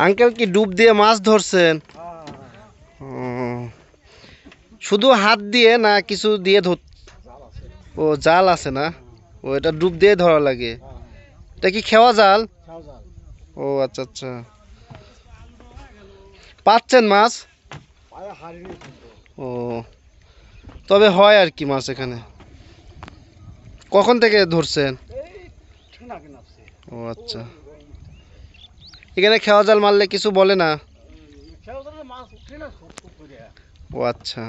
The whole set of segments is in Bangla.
আঙ্কেল কি ডুব দিয়ে মাছ ধরছেন? ও, শুধু হাত দিয়ে না কিছু দিয়ে ধর? ও জাল আছে না? ও এটা ডুব দিয়ে ধরা লাগে। এটা কি খেওয়া জাল? ও আচ্ছা আচ্ছা। পাচ্ছেন মাছ? ও, তবে হয় আর কি মাছ এখানে। কখন থেকে ধরছেন? ও আচ্ছা। এখানে খেওয়া জাল মারলে কিছু বলে না? ও আচ্ছা।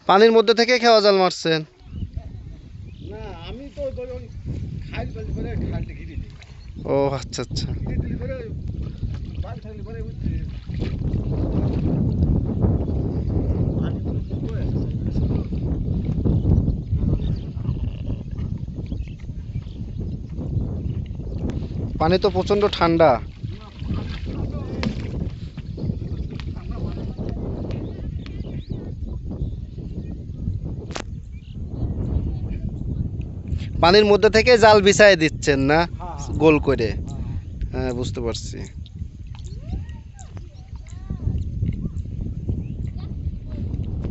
পানির মধ্যে থেকে খেওয়া জাল মারছেন? ও আচ্ছা আচ্ছা। পানি তো প্রচন্ড ঠান্ডা। পানির মধ্যে থেকে জাল বিছায় দিচ্ছেন না গোল করে? হ্যাঁ বুঝতে পারছি।